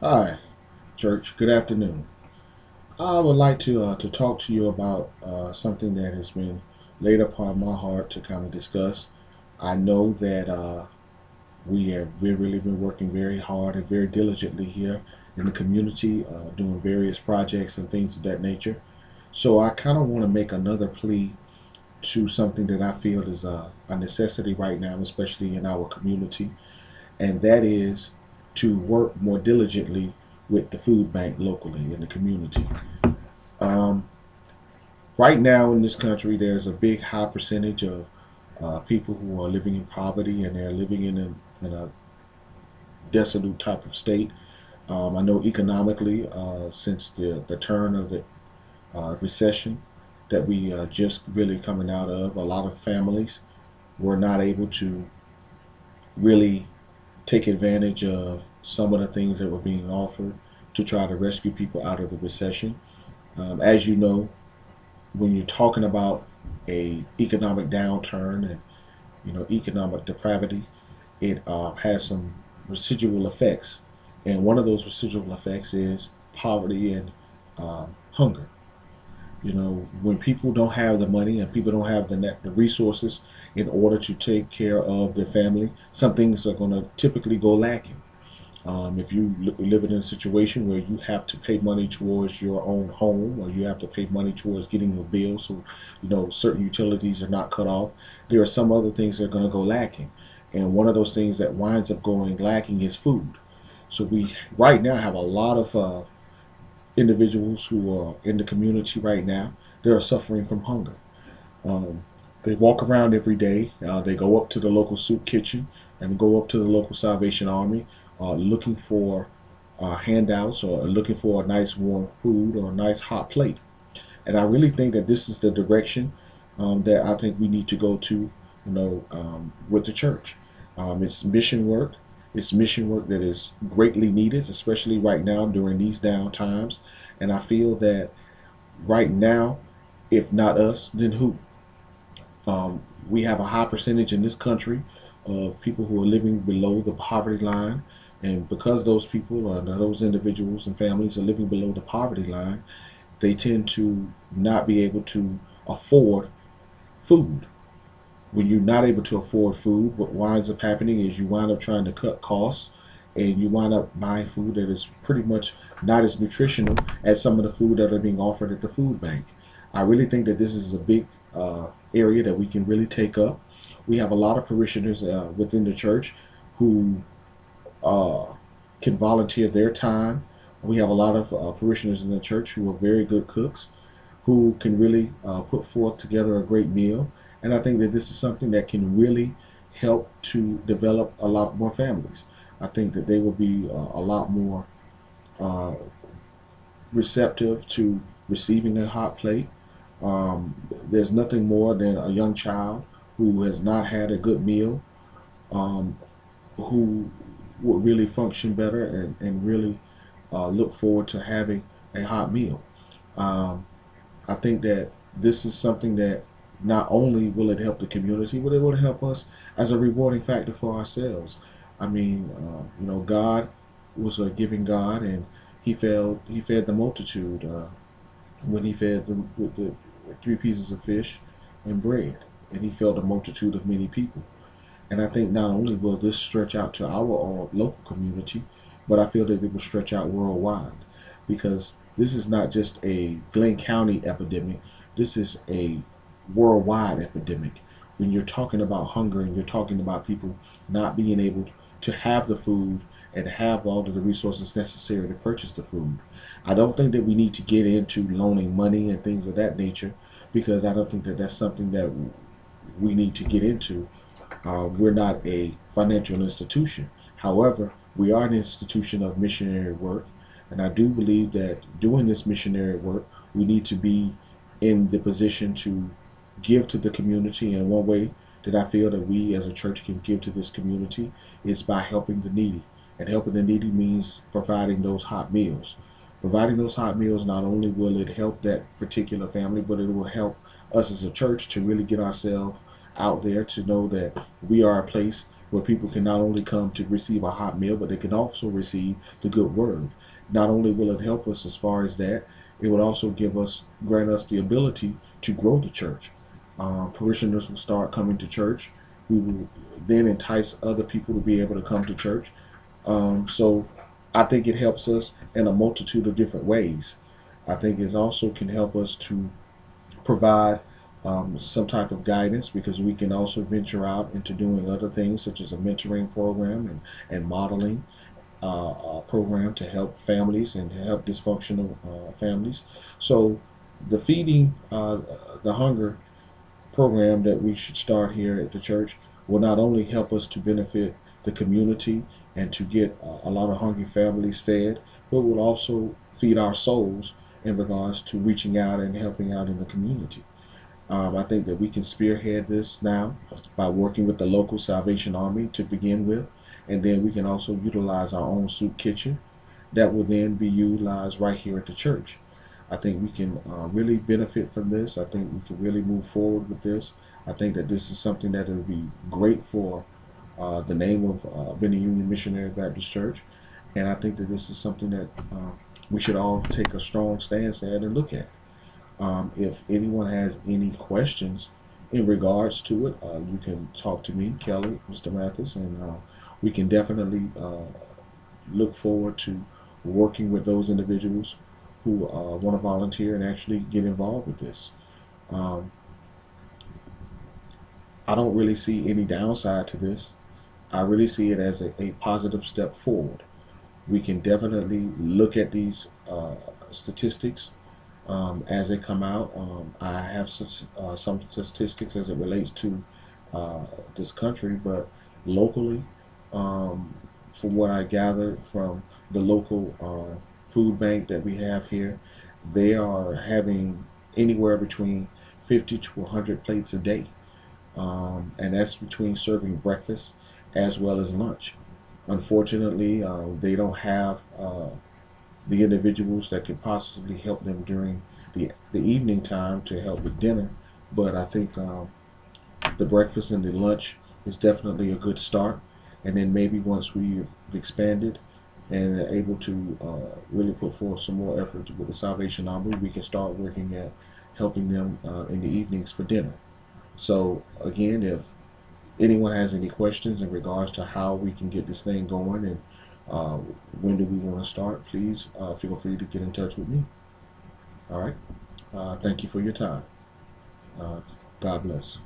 Hi, church. Good afternoon. I would like to talk to you about something that has been laid upon my heart to kind of discuss. I know that we've really been working very hard and very diligently here in the community, doing various projects and things of that nature. So I kind of want to make another plea to something that I feel is a necessity right now, especially in our community, and that is to work more diligently with the food bank locally in the community. Um, right now in this country, there's a big high percentage of people who are living in poverty and they're living in a desolate type of state. I know economically, since the turn of the recession that we just really coming out of, a lot of families were not able to really take advantage of some of the things that were being offered to try to rescue people out of the recession. As you know, when you're talking about a economic downturn and economic depravity, it has some residual effects, and one of those residual effects is poverty and hunger. When people don't have the money and people don't have the resources in order to take care of their family, some things are going to typically go lacking. If you live in a situation where you have to pay money towards your own home, or you have to pay money towards getting your bills, so certain utilities are not cut off, there are some other things that are going to go lacking, and one of those things that winds up going lacking is food. So we right now have a lot of individuals who are in the community right now. They are suffering from hunger. Um, they walk around every day. They go up to the local soup kitchen and go up to the local Salvation Army, looking for handouts or looking for a nice warm food or a nice hot plate. And I really think that this is the direction that I think we need to go to, with the church. It's mission work. It's mission work that is greatly needed, especially right now during these down times. And I feel that right now, if not us, then who? We have a high percentage in this country of people who are living below the poverty line. And because those people, those individuals and families are living below the poverty line, they tend to not be able to afford food. When you're not able to afford food, what winds up happening is you wind up trying to cut costs and you wind up buying food that is pretty much not as nutritional as some of the food that are being offered at the food bank. I really think that this is a big area that we can really take up. We have a lot of parishioners within the church who uh, can volunteer their time. We have a lot of parishioners in the church who are very good cooks, who can really put forth together a great meal. And I think that this is something that can really help to develop a lot more families. I think that they will be a lot more uh, receptive to receiving a hot plate. There's nothing more than a young child who has not had a good meal, um, who would really function better and really look forward to having a hot meal. Um, I think that this is something that not only will it help the community, but it will help us as a rewarding factor for ourselves. I mean, God was a giving God, and He fed the multitude when He fed them with the 3 pieces of fish and bread, and He fed a multitude of many people. And I think not only will this stretch out to our local community, but I feel that it will stretch out worldwide, because this is not just a Glenn County epidemic. This is a worldwide epidemic. When you're talking about hunger and you're talking about people not being able to have the food and have all of the resources necessary to purchase the food. I don't think that we need to get into loaning money and things of that nature, because I don't think that that's something that we need to get into. We're not a financial institution. However, we are an institution of missionary work, and I do believe that doing this missionary work, we need to be in the position to give to the community. And one way that I feel that we as a church can give to this community is by helping the needy. And helping the needy means providing those hot meals. Providing those hot meals, not only will it help that particular family, but it will help us as a church to really get ourselves out there, to know that we are a place where people can not only come to receive a hot meal, but they can also receive the good word. Not only will it help us as far as that, it will also grant us the ability to grow the church. Parishioners will start coming to church. We will then entice other people to be able to come to church. So I think it helps us in a multitude of different ways. I think it also can help us to provide some type of guidance, because we can also venture out into doing other things such as a mentoring program and modeling program to help families and to help dysfunctional families. So the feeding the hunger program that we should start here at the church will not only help us to benefit the community and to get a lot of hungry families fed, but will also feed our souls in regards to reaching out and helping out in the community. I think that we can spearhead this now by working with the local Salvation Army to begin with, and then we can also utilize our own soup kitchen that will then be utilized right here at the church. I think we can really benefit from this. I think we can really move forward with this. I think that this is something that will be great for the name of Benny Union Missionary Baptist Church, and I think that this is something that we should all take a strong stance at and look at. If anyone has any questions in regards to it, you can talk to me, Kelly, Mr. Mathis, and we can definitely look forward to working with those individuals who want to volunteer and actually get involved with this. I don't really see any downside to this. I really see it as a positive step forward. We can definitely look at these statistics as they come out. I have some statistics as it relates to this country, but locally, from what I gathered from the local food bank that we have here, they are having anywhere between 50 to 100 plates a day, and that's between serving breakfast as well as lunch. Unfortunately, they don't have the individuals that could possibly help them during the evening time to help with dinner, but I think the breakfast and the lunch is definitely a good start, and then maybe once we've expanded and are able to really put forth some more effort with the Salvation Army, we can start working at helping them in the evenings for dinner. So again, if anyone has any questions in regards to how we can get this thing going and when do we want to start, please feel free to get in touch with me. All right. Thank you for your time. God bless.